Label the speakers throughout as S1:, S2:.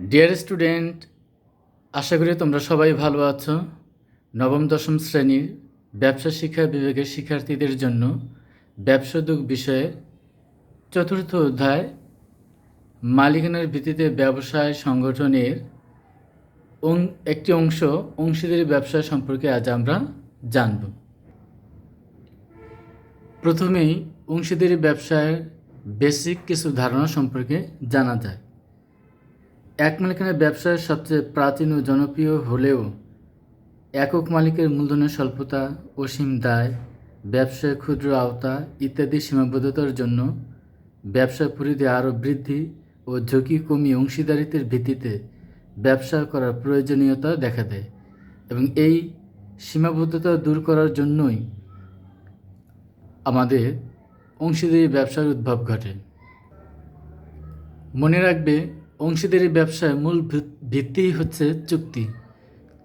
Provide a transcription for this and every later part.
S1: Dear student, আশা করি তোমরা সবাই ভালো আছো। নবম দশম শ্রেণীর ব্যবসা শিক্ষা বিভাগের শিক্ষার্থীদের জন্য ব্যবসা উদ্যোগ বিষয়ে চতুর্থ অধ্যায় মালিকানার ভিত্তিতে ব্যবসায় সংগঠনের একটি অংশ অংশীদারি ব্যবসা সম্পর্কে আজ আমরা জানব। প্রথমেই অংশীদারি ব্যবসার বেসিক কিছু ধারণা সম্পর্কে জানা যায়। এক মালিকানার ব্যবসার সবচেয়ে প্রাচীন ও জনপ্রিয় হলেও একক মালিকের মূলধনের স্বল্পতা, অসীম দায়, ব্যবসায় ক্ষুদ্র আওতা ইত্যাদি সীমাবদ্ধতার জন্য ব্যবসার পরিধি আরও বৃদ্ধি ও ঝুঁকি কমিয়ে অংশীদারিত্বের ভিত্তিতে ব্যবসা করার প্রয়োজনীয়তা দেখা দেয় এবং এই সীমাবদ্ধতা দূর করার জন্যই আমাদের অংশীদারি ব্যবসার উদ্ভব ঘটে। মনে রাখবে, অংশীদারি ব্যবসায় মূল ভিত্তিই হচ্ছে চুক্তি।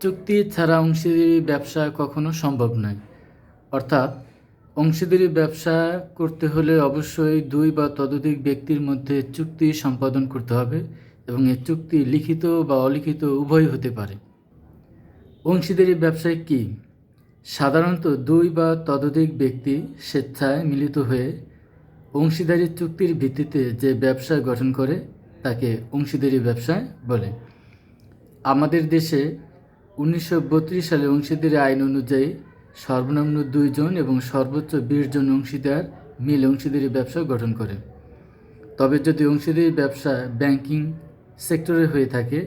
S1: চুক্তি ছাড়া অংশীদারি ব্যবসা কখনো সম্ভব নয়। অর্থাৎ অংশীদারি ব্যবসা করতে হলে অবশ্যই দুই বা ততোধিক ব্যক্তির মধ্যে চুক্তি সম্পাদন করতে হবে এবং এই চুক্তি লিখিত বা অলিখিত উভয় হতে পারে। অংশীদারি ব্যবসায় কি? সাধারণত দুই বা ততোধিক ব্যক্তি স্বেচ্ছায় মিলিত হয়ে অংশীদারি চুক্তির ভিত্তিতে যে ব্যবসা গঠন করে তাকে অংশীদারি ব্যবসা বলে। আমাদের দেশে 1932 সালে অংশীদারি আইন অনুযায়ী সর্বনিম্ন 2 জন এবং সর্বোচ্চ 20 জন অংশীদার মিলে অংশীদারি ব্যবসা গঠন করে। তবে যদি অংশীদারি ব্যবসা ব্যাংকিং সেক্টরে হয়ে থাকে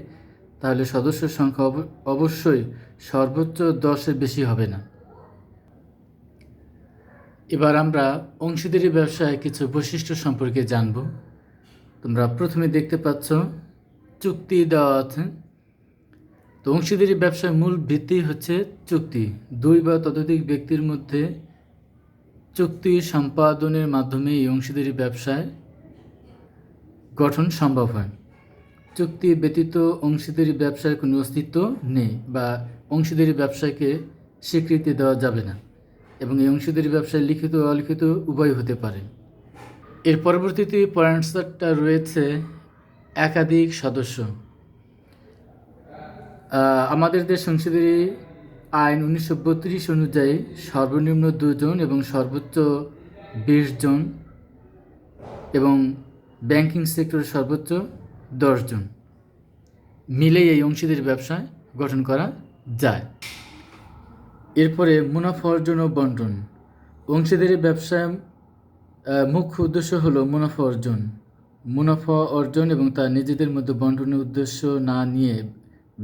S1: তাহলে সদস্য সংখ্যা অবশ্যই সর্বোচ্চ 10-এর বেশি হবে না। এবার আমরা অংশীদারি ব্যবসায় কিছু বৈশিষ্ট্য সম্পর্কে জানব। তোমরা প্রথমে দেখতে পাচ্ছ চুক্তি দেওয়া আছে। তো অংশীদারি ব্যবসার মূল ভিত্তি হচ্ছে চুক্তি। দুই বা ততোধিক ব্যক্তির মধ্যে চুক্তি সম্পাদনের মাধ্যমে এই অংশীদারি ব্যবসায় গঠন সম্ভব হয়। চুক্তি ব্যতীত অংশীদারি ব্যবসার কোনো অস্তিত্ব নেই বা অংশীদারি ব্যবসাকে স্বীকৃতি দেওয়া যাবে না এবং এই অংশীদারি ব্যবসায় লিখিত ও অলিখিত উভয় হতে পারে। এর পরবর্তীতে পয়েন্টসটা রয়েছে একাধিক সদস্য। আমাদের দেশ অংশীদারি আইন 1932 অনুযায়ী সর্বনিম্ন 2 জন এবং সর্বোচ্চ 20 জন এবং ব্যাংকিং সেক্টরে সর্বোচ্চ 10 জন মিলেই এই অংশীদারি ব্যবসা গঠন করা যায়। এরপরে মুনাফা অর্জন ও বন্টন। অংশীদারি ব্যবসায় মুখ্য উদ্দেশ্য হলো মুনাফা অর্জন এবং তার নিজেদের মধ্যে বন্টনের উদ্দেশ্য না নিয়ে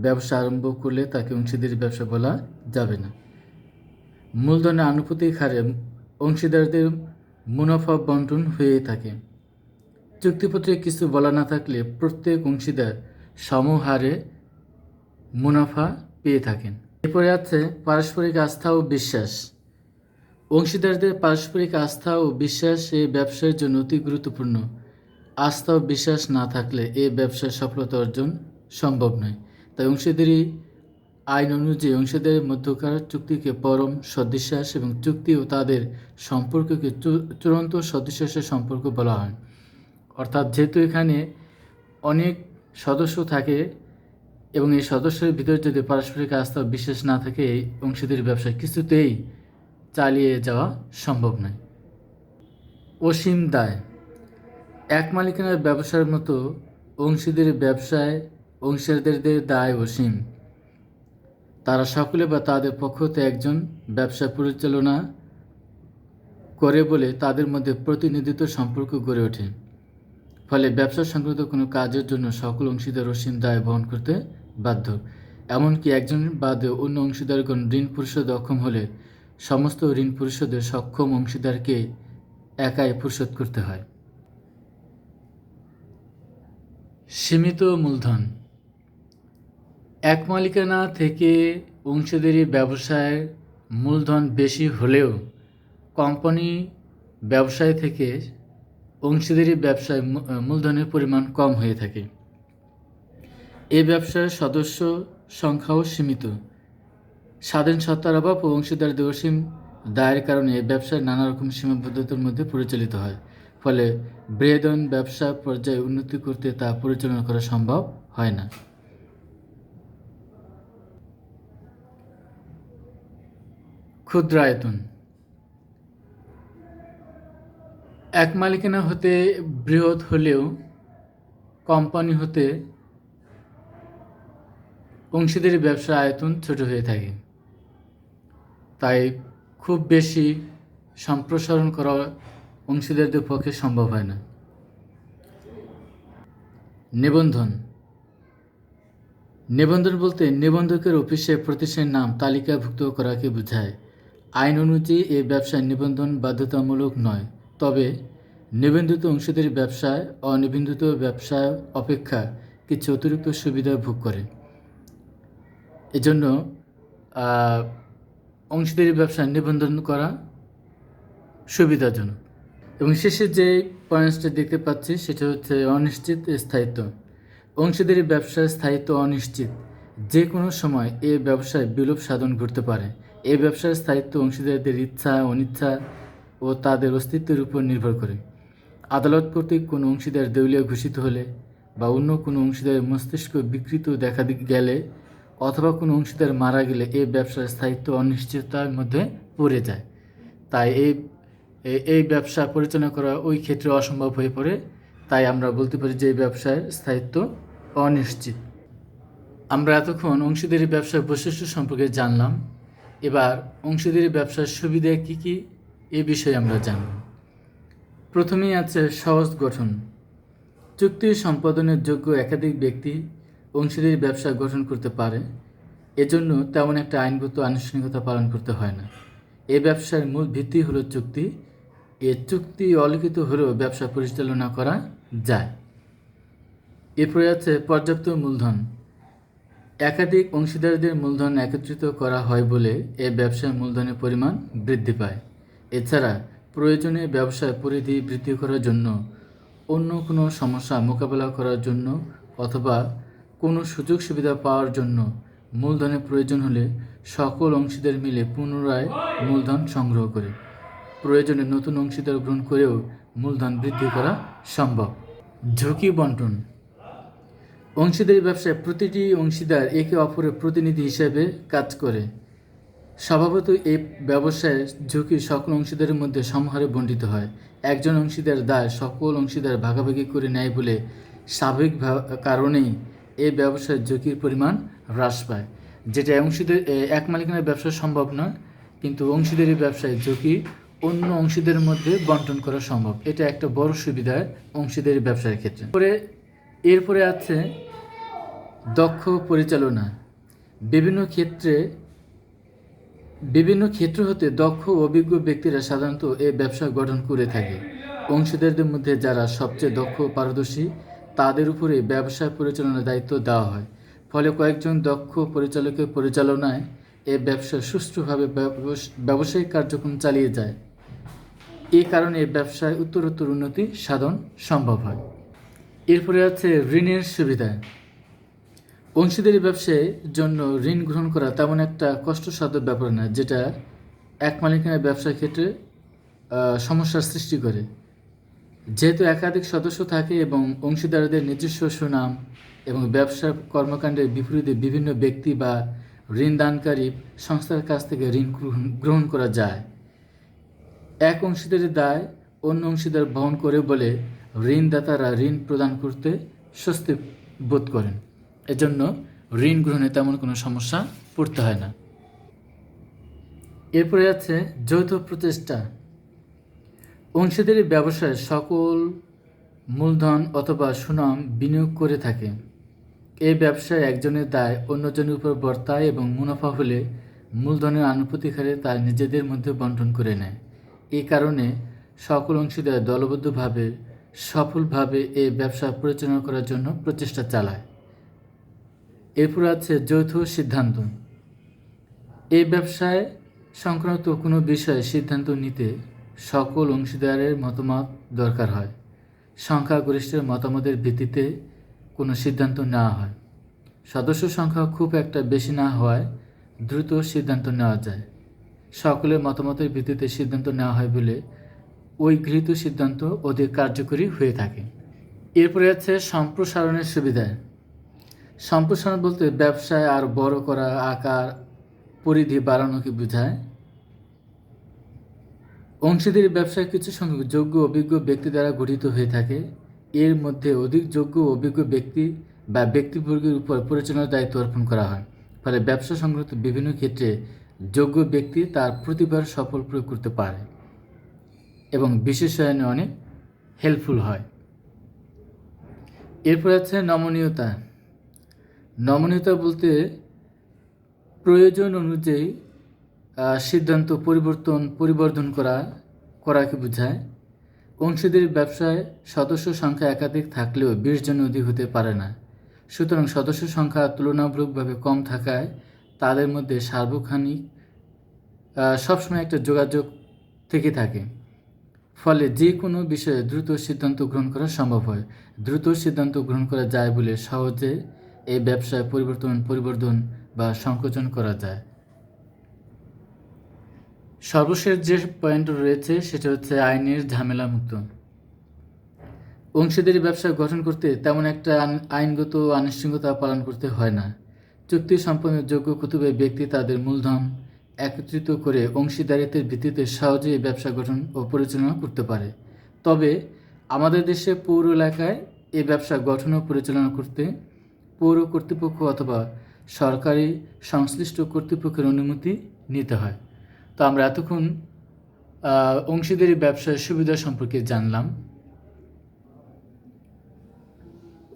S1: ব্যবসা আরম্ভ করলে তাকে অংশীদারি ব্যবসা বলা যাবে না। মূলধনের আনুপাতিক হারে অংশীদারদের মুনাফা বন্টন হয়ে থাকে। চুক্তিপত্রে কিছু বলা না থাকলে প্রত্যেক অংশীদার সমহারে মুনাফা পেয়ে থাকেন। এরপরে আছে পারস্পরিক আস্থা ও বিশ্বাস। অংশীদারদের পারস্পরিক আস্থা ও বিশ্বাস এই ব্যবসার জন্য অতি গুরুত্বপূর্ণ। আস্থা ও বিশ্বাস না থাকলে এই ব্যবসার সফলতা অর্জন সম্ভব নয়। তাই অংশীদারি আইন অনুযায়ী অংশীদারের মধ্যকার চুক্তিকে পরম সদ্বিশ্বাস এবং চুক্তি ও তাদের সম্পর্ককে চূড়ান্ত সদ্বিশ্বাসের সম্পর্ক বলা হয়। অর্থাৎ যেহেতু এখানে অনেক সদস্য থাকে এবং এই সদস্যের ভিতরে যদি পারস্পরিক আস্থা ও বিশ্বাস না থাকে এই অংশীদারি ব্যবসা কিছুতেই চালিয়ে যাওয়া সম্ভব নয়। অসীম দায়। এক মালিকানার ব্যবসার মতো অংশীদারি ব্যবসায় অংশীদারদের দায় অসীম। তারা সকলে বা তাদের পক্ষ হতে একজন ব্যবসা পরিচালনা করে বলে তাদের মধ্যে প্রতিনিধিত্ব সম্পর্ক গড়ে ওঠে। ফলে ব্যবসা সংক্রান্ত কোনো কাজের জন্য সকল অংশীদার অসীম দায় বহন করতে বাধ্য। এমনকি একজন বাদে অন্য অংশীদারগণ ঋণ পরিশোধে অক্ষম হলে সমস্ত ঋণ পরিশোধে সক্ষম অংশীদারকে একাই পরিশোধ করতে হয়। সীমিত মূলধন। এক মালিকানা থেকে অংশীদারি ব্যবসায়ের মূলধন বেশি হলেও কোম্পানি ব্যবসায় থেকে অংশীদারি ব্যবসায় মূলধনের পরিমাণ কম হয়ে থাকে। এই ব্যবসার সদস্য সংখ্যাও সীমিত। স্বাধীন সত্তার অভাব ও অংশীদারদের অসীম দায়ের কারণে এই ব্যবসায় নানা রকম সীমাবদ্ধতার মধ্যে পরিচালিত হয়। ফলে বৃহদায়ন ব্যবসা পর্যায়ে উন্নতি করতে তা পরিচালনা করা সম্ভব হয় না। ক্ষুদ্রায়তন এক মালিকানা হতে বৃহৎ হলেও কোম্পানি হতে অংশীদারি ব্যবসার আয়তন ছোট হয়ে থাকে, তাই খুব বেশি সম্প্রসারণ করা অংশীদারদের পক্ষে সম্ভব হয় না। নিবন্ধন নিবন্ধন বলতে নিবন্ধকের অফিসে প্রতিষ্ঠানের নাম তালিকাভুক্ত করাকে বোঝায়। আইন অনুযায়ী এই ব্যবসায় নিবন্ধন বাধ্যতামূলক নয়, তবে নিবন্ধিত অংশীদারি ব্যবসায় অনিবন্ধিত ব্যবসায় অপেক্ষা কিছু অতিরিক্ত সুবিধা ভোগ করে। এজন্য অংশীদারি ব্যবসায় নিবন্ধন করা সুবিধাজনক। এবং শেষে যে পয়েন্টসটা দেখতে পাচ্ছি সেটা হচ্ছে অনিশ্চিত স্থায়িত্ব। অংশীদারি ব্যবসার স্থায়িত্ব অনিশ্চিত, যে কোনো সময় এই ব্যবসায় বিলোপ সাধন ঘটতে পারে। এই ব্যবসার স্থায়িত্ব অংশীদারদের ইচ্ছা অনিচ্ছা ও তাদের অস্তিত্বের উপর নির্ভর করে। আদালত কর্তৃক কোনো অংশীদার দেউলিয়া ঘোষিত হলে বা অন্য কোনো অংশীদারের মস্তিষ্ক বিকৃত দেখা গেলে অথবা কোনো অংশীদার মারা গেলে এই ব্যবসার স্থায়িত্ব অনিশ্চয়তার মধ্যে পড়ে যায়। তাই এই ব্যবসা পরিচালনা করা ওই ক্ষেত্রে অসম্ভব হয়ে পড়ে। তাই আমরা বলতে পারি যে এই ব্যবসার স্থায়িত্ব অনিশ্চিত। আমরা এতক্ষণ অংশীদারি ব্যবসার বৈশিষ্ট্য সম্পর্কে জানলাম। এবার অংশীদারি ব্যবসার সুবিধা কী কী এ বিষয়ে আমরা জানব। প্রথমেই আছে সহজ গঠন। চুক্তি সম্পাদনের যোগ্য একাধিক ব্যক্তি অংশীদারি ব্যবসা গঠন করতে পারে। এজন্য তেমন একটা আইনগত আনুষ্ঠানিকতা পালন করতে হয় না। এই ব্যবসার মূল ভিত্তি হলো চুক্তি। এ চুক্তি অলিখিত হলেও ব্যবসা পরিচালনা করা যায়। এরপরে আছে পর্যাপ্ত মূলধন। একাধিক অংশীদারদের মূলধন একত্রিত করা হয় বলে এ ব্যবসায় মূলধনের পরিমাণ বৃদ্ধি পায়। এছাড়া প্রয়োজনে ব্যবসায় পরিধি বৃদ্ধি করার জন্য, অন্য কোনো সমস্যা মোকাবেলা করার জন্য অথবা কোনো সুযোগ সুবিধা পাওয়ার জন্য মূলধনের প্রয়োজন হলে সকল অংশীদার মিলে পুনরায় মূলধন সংগ্রহ করে প্রয়োজনে নতুন অংশীদার গ্রহণ করেও মূলধন বৃদ্ধি করা সম্ভব। ঝুঁকি বন্টন। অংশীদারি ব্যবসায় প্রতিটি অংশীদার একে অপরের প্রতিনিধি হিসেবে কাজ করে। স্বভাবত এই ব্যবসায় ঝুঁকি সকল অংশীদারের মধ্যে সমহারে বণ্টিত হয়। একজন অংশীদার দায় সকল অংশীদার ভাগাভাগি করে নেয় বলে স্বাভাবিক কারণেই এই ব্যবসায় ঝুঁকির পরিমাণ হ্রাস পায়, যেটা অংশীদার এক মালিকানার ব্যবসা সম্ভব নয়, কিন্তু অংশীদারি ব্যবসায় ঝুঁকি অন্য অংশীদারের মধ্যে বন্টন করা সম্ভব। এটা একটা বড় সুবিধা অংশীদারি ব্যবসার ক্ষেত্রে। এরপরে আছে দক্ষ পরিচালনা। বিভিন্ন ক্ষেত্র হতে দক্ষ অভিজ্ঞ ব্যক্তিরা সাধারণত এই ব্যবসা গঠন করে থাকে। অংশীদারদের মধ্যে যারা সবচেয়ে দক্ষ পারদর্শী তাদের উপরে ব্যবসা পরিচালনার দায়িত্ব দেওয়া হয়। ফলে কয়েকজন দক্ষ পরিচালকের পরিচালনায় এই ব্যবসা সুষ্ঠুভাবে ব্যবসায়িক কার্যক্রম চালিয়ে যায়। এই কারণে এই ব্যবসায় উত্তরোত্তর উন্নতি সাধন সম্ভব হয়। এরপরে আছে ঋণের সুবিধা। অংশীদারি ব্যবসায়ের জন্য ঋণ গ্রহণ করা তেমন একটা কষ্টসাধ্য ব্যাপার না, যেটা এক মালিকানার ব্যবসার ক্ষেত্রে সমস্যার সৃষ্টি করে। যেহেতু একাধিক সদস্য থাকে এবং অংশীদারদের নিজস্ব সুনাম এবং ব্যবসার কর্মকাণ্ডের বিপরীতে বিভিন্ন ব্যক্তি বা ঋণদানকারী সংস্থার কাছ থেকে ঋণ গ্রহণ করা যায়। এক অংশীদারের দায় অন্য অংশীদার বহন করে বলে ঋণদাতারা ঋণ প্রদান করতে স্বস্তি বোধ করেন। এজন্য ঋণ গ্রহণে তেমন কোনো সমস্যা পড়তে হয় না। এরপরে আছে যৌথ প্রচেষ্টা। অংশীদারি ব্যবসায় সকল মূলধন অথবা সুনাম বিনিয়োগ করে থাকে। এই ব্যবসায় একজনের দায় অন্যজনের উপর বর্তায় এবং মুনাফা হলে মূলধনের আনুপাতিক হারে তা নিজেদের মধ্যে বন্টন করে নেয়। এই কারণে সকল অংশীদার দলবদ্ধভাবে সফলভাবে এই ব্যবসা পরিচালনা করার জন্য প্রচেষ্টা চালায়। এরপর আছে যৌথ সিদ্ধান্ত। এই ব্যবসায় সংক্রান্ত কোনো বিষয়ে সিদ্ধান্ত নিতে সকল অংশীদারের মতামত দরকার হয়। সংখ্যাগরিষ্ঠের মতামতের ভিত্তিতে কোনো সিদ্ধান্ত নেওয়া হয়। সদস্য সংখ্যা খুব একটা বেশি না হওয়ায় দ্রুত সিদ্ধান্ত নেওয়া যায়। সকলের মতামতের ভিত্তিতে সিদ্ধান্ত নেওয়া হয় বলে ওই গৃহীত সিদ্ধান্ত অধিক কার্যকরী হয়ে থাকে। এরপরে আছে সম্প্রসারণের সুবিধা। সম্প্রসারণ বলতে ব্যবসায় আর বড় করা, আকার পরিধি বাড়ানোকে বোঝায়। অংশীদারি ব্যবসায় কিছু সংখ্যক যোগ্য অভিজ্ঞ ব্যক্তি দ্বারা গঠিত হয়ে থাকে। এর মধ্যে অধিক যোগ্য অভিজ্ঞ ব্যক্তি বা ব্যক্তিবর্গের উপর পরিচালনার দায়িত্ব অর্পণ করা হয়। ফলে ব্যবসা সংক্রান্ত বিভিন্ন ক্ষেত্রে যোগ্য ব্যক্তি তার প্রতিভার সফল প্রয়োগ করতে পারে এবং বিশেষায়নে অনেক হেল্পফুল হয়। এরপর আছে নমনীয়তা। নমনীয়তা বলতে প্রয়োজন অনুযায়ী সিদ্ধান্ত পরিবর্ধন করাকে বোঝায়। অংশীদারি ব্যবসায় সদস্য সংখ্যা একাধিক থাকলেও 20 জন অধিক হতে পারে না। সুতরাং সদস্য সংখ্যা তুলনামূলকভাবে কম থাকায় তাদের মধ্যে সার্বক্ষণিক সবসময় একটা যোগাযোগ থেকে থাকে। ফলে যে কোনো বিষয়ে দ্রুত সিদ্ধান্ত গ্রহণ করা সম্ভব হয়। দ্রুত সিদ্ধান্ত গ্রহণ করা যায় বলে সহজে এই ব্যবসায় পরিবর্ধন বা সংকোচন করা যায়। সর্বশেষ যে পয়েন্ট রয়েছে সেটা হচ্ছে আইনের ঝামেলা মুক্ত। অংশীদারি ব্যবসা গঠন করতে তেমন একটা আইনগত আনুষ্ঠানিকতা পালন করতে হয় না। চুক্তি সম্পন্নের যোগ্য কতিপয় ব্যক্তি তাদের মূলধন একত্রিত করে অংশীদারিত্বের ভিত্তিতে সহজেই ব্যবসা গঠন ও পরিচালনা করতে পারে। তবে আমাদের দেশে পৌর এলাকায় এই ব্যবসা গঠন ও পরিচালনা করতে পৌর কর্তৃপক্ষ অথবা সরকারি সংশ্লিষ্ট কর্তৃপক্ষের অনুমতি নিতে হয়। তো আমরা এতক্ষণ অংশীদারি ব্যবসার সুবিধা সম্পর্কে জানলাম।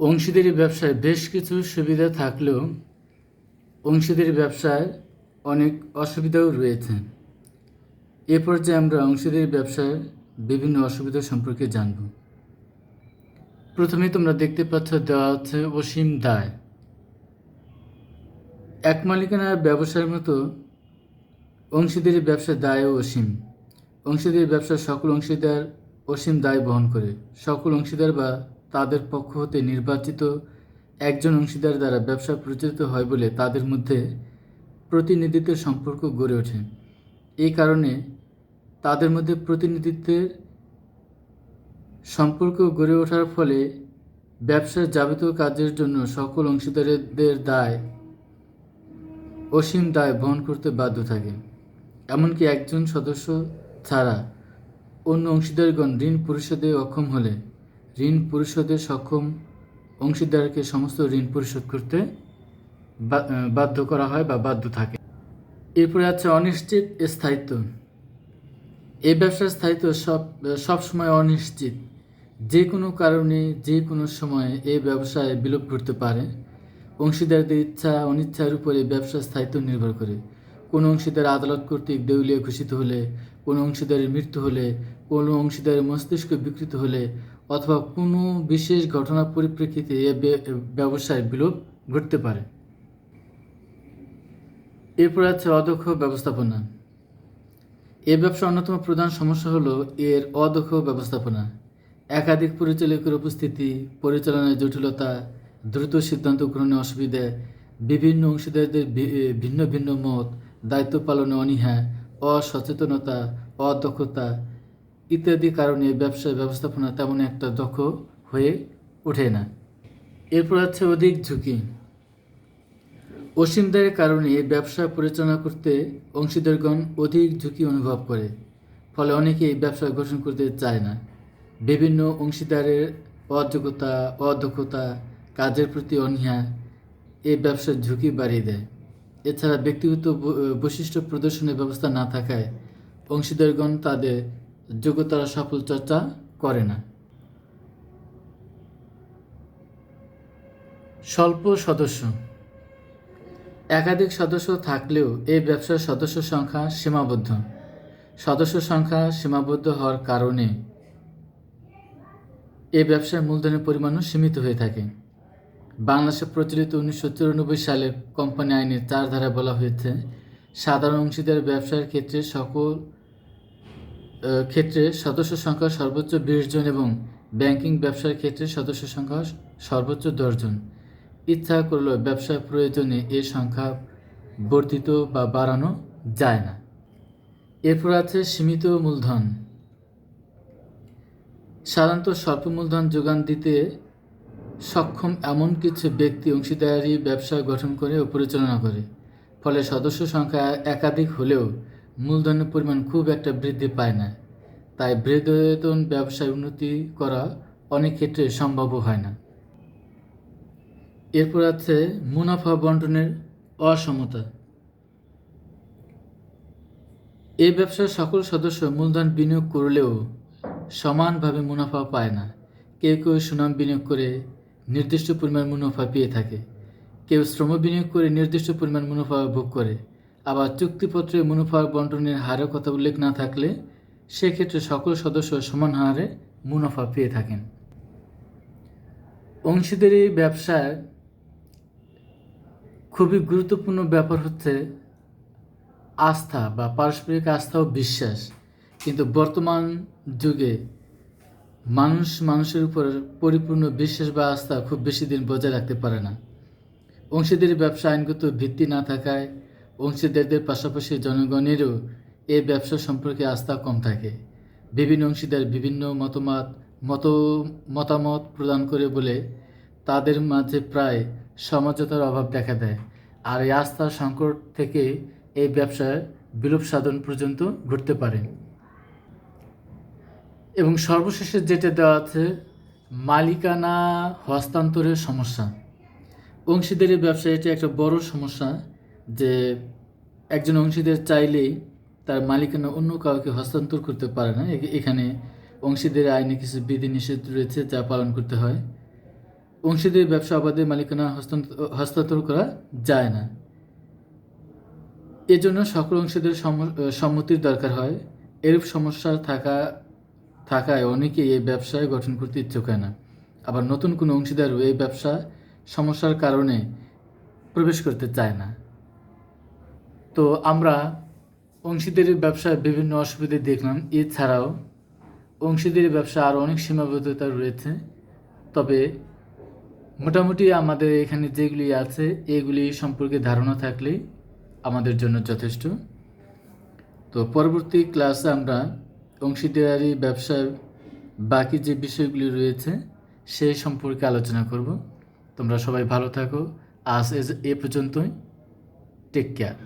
S1: অংশীদারি ব্যবসায় বেশ কিছু সুবিধা থাকলেও অংশীদারি ব্যবসায় অনেক অসুবিধাও রয়েছে। এ পর্যায়ে আমরা অংশীদারি ব্যবসার বিভিন্ন অসুবিধা সম্পর্কে জানব। প্রথমে তোমরা দেখতে পাচ্ছ দেওয়া হচ্ছে অসীম দায়। এক মালিকানার ব্যবসার মতো অংশীদারি ব্যবসার দায়ও অসীম। অংশীদারি ব্যবসার সকল অংশীদার অসীম দায় বহন করে। সকল অংশীদার বা তাদের পক্ষ হতে নির্বাচিত একজন অংশীদার দ্বারা ব্যবসা পরিচালিত হয় বলে তাদের মধ্যে প্রতিনিধিত্বের সম্পর্ক গড়ে ওঠে। এই কারণে তাদের মধ্যে প্রতিনিধিত্বের সম্পর্ক গড়ে ওঠার ফলে ব্যবসার যাবতীয় কাজের জন্য সকল অংশীদারদের অসীম দায় বহন করতে বাধ্য থাকে। এমনকি একজন সদস্য ছাড়া অন্য অংশীদারগণ ঋণ পরিশোধে অক্ষম হলে ঋণ পরিশোধে সক্ষম অংশীদারকে সমস্ত ঋণ পরিশোধ করতে বাধ্য করা হয় বা বাধ্য থাকে। এরপরে আছে অনিশ্চিত স্থায়িত্ব। এই ব্যবসার স্থায়িত্ব সবসময় অনিশ্চিত। যে কোনো কারণে যে কোনো সময় এই ব্যবসায় বিলোপ ঘটতে পারে। অংশীদারদের ইচ্ছা অনিচ্ছার উপরে ব্যবসার স্থায়িত্ব নির্ভর করে। কোনো অংশীদার আদালত কর্তৃক দেউলিয়া ঘোষিত হলে, কোনো অংশীদারের মৃত্যু হলে, কোনো অংশীদারের মস্তিষ্ক বিকৃত হলে অথবা কোনো বিশেষ ঘটনার পরিপ্রেক্ষিতে এ ব্যবসায় বিলোপ ঘটতে পারে। এরপর আছে অদক্ষ ব্যবস্থাপনা। এ ব্যবসার অন্যতম প্রধান সমস্যা হলো এর অদক্ষ ব্যবস্থাপনা। একাধিক পরিচালকের উপস্থিতি, পরিচালনায় জটিলতা, দ্রুত সিদ্ধান্ত গ্রহণে অসুবিধা, বিভিন্ন অংশীদারদের ভিন্ন ভিন্ন মত, দায়িত্ব পালনে অনীহা, অসচেতনতা, অদক্ষতা ইত্যাদি কারণে ব্যবসায় ব্যবস্থাপনা তেমন একটা দক্ষ হয়ে ওঠে না। এরপর আছে অধিক ঝুঁকি। অসীম দায়ের কারণে ব্যবসা পরিচালনা করতে অংশীদারগণ অধিক ঝুঁকি অনুভব করে। ফলে অনেকেই ব্যবসা গঠন করতে চায় না। বিভিন্ন অংশীদারের অযোগ্যতা, অদক্ষতা, কাজের প্রতি অনীহা এই ব্যবসার ঝুঁকি বাড়িয়ে দেয়। এছাড়া ব্যক্তিগত বৈশিষ্ট্য প্রদর্শনের ব্যবস্থা না থাকায় অংশীদারগণ তাদের যোগ্যতার সফল চর্চা করে না। স্বল্প সদস্য। একাধিক সদস্য থাকলেও এই ব্যবসার সদস্য সংখ্যা সীমাবদ্ধ। সদস্য সংখ্যা সীমাবদ্ধ হওয়ার কারণে এই ব্যবসার মূলধনের পরিমাণও সীমিত হয়ে থাকে। বাংলাদেশে প্রচলিত 1994 সালের কোম্পানি আইনের 4 ধারায় বলা হয়েছে, সাধারণ অংশীদার ব্যবসার ক্ষেত্রে সদস্য সংখ্যা সর্বোচ্চ 20 জন এবং ব্যাংকিং ব্যবসার ক্ষেত্রে সদস্য সংখ্যা সর্বোচ্চ 10 জন। ইচ্ছা করলেও ব্যবসার প্রয়োজনে এ সংখ্যা বর্ধিত বা বাড়ানো যায় না। এরপর আছে সীমিত মূলধন। সাধারণত স্বল্প মূলধন যোগান দিতে সক্ষম এমন কিছু ব্যক্তি অংশীদারি ব্যবসা গঠন করে ও পরিচালনা করে। ফলে সদস্য সংখ্যা একাধিক হলেও মূলধনের পরিমাণ খুব একটা বৃদ্ধি পায় না। তাই বৃহদায়তন ব্যবসায় উন্নতি করা অনেক ক্ষেত্রে সম্ভব হয় না। এরপর আছে মুনাফা বন্টনের অসমতা। এই ব্যবসার সকল সদস্য মূলধন বিনিয়োগ করলেও সমানভাবে মুনাফা পায় না। কেউ কেউ সুনাম বিনিয়োগ করে নির্দিষ্ট পরিমাণ মুনাফা পেয়ে থাকে, কেউ শ্রম বিনিয়োগ করে নির্দিষ্ট পরিমাণ মুনাফা ভোগ করে। আবার চুক্তিপত্রে মুনাফা বন্টনের হারের কথা উল্লেখ না থাকলে সেক্ষেত্রে সকল সদস্য সমান হারে মুনাফা পেয়ে থাকেন। অংশীদারি ব্যবসায় খুবই গুরুত্বপূর্ণ ব্যাপার হচ্ছে আস্থা বা পারস্পরিক আস্থা ও বিশ্বাস। কিন্তু বর্তমান যুগে মানুষের উপর পরিপূর্ণ বিশ্বাস বা আস্থা খুব বেশি দিন বজায় রাখতে পারে না। অংশীদারি ব্যবসা আইনগত ভিত্তি না থাকায় অংশীদারদের পাশাপাশি জনগণেরও এই ব্যবসা সম্পর্কে আস্থা কম থাকে। বিভিন্ন অংশীদার বিভিন্ন মতামত প্রদান করে বলে তাদের মাঝে প্রায় সমঝোতার অভাব দেখা দেয়। আর এই আস্থার সংকট থেকে এই ব্যবসায় বিলোপ সাধন পর্যন্ত ঘটতে পারে। এবং সর্বশেষে যেটা দেওয়া আছে, মালিকানা হস্তান্তরের সমস্যা। অংশীদারি ব্যবসায় এটি একটা বড় সমস্যা যে একজন অংশীদার চাইলেই তার মালিকানা অন্য কাউকে হস্তান্তর করতে পারে না। এখানে অংশীদারি আইনে কিছু বিধিনিষেধ রয়েছে যা পালন করতে হয়। অংশীদারি ব্যবসা অবাধে মালিকানা হস্তান্তর করা যায় না। এজন্য সকল অংশীদার সম্মতির দরকার হয়। এরূপ সমস্যা থাকায় অনেকেই এই ব্যবসায় গঠন করতে ইচ্ছুক হয় না। আবার নতুন কোনো অংশীদারও এই ব্যবসা সমস্যার কারণে প্রবেশ করতে চায় না। তো আমরা অংশীদারি ব্যবসায় বিভিন্ন অসুবিধা দেখলাম। এছাড়াও অংশীদারি ব্যবসা আরও অনেক সীমাবদ্ধতা রয়েছে। তবে মোটামুটি আমাদের এখানে যেগুলি আছে এগুলি সম্পর্কে ধারণা থাকলেই আমাদের জন্য যথেষ্ট। তো পরবর্তী ক্লাসে আমরা অংশীদারি ব্যবসার বাকি যে বিষয়গুলি রয়েছে সেই সম্পর্কে আলোচনা করব। তোমরা সবাই ভালো থাকো। আজ এ পর্যন্তই। Take care.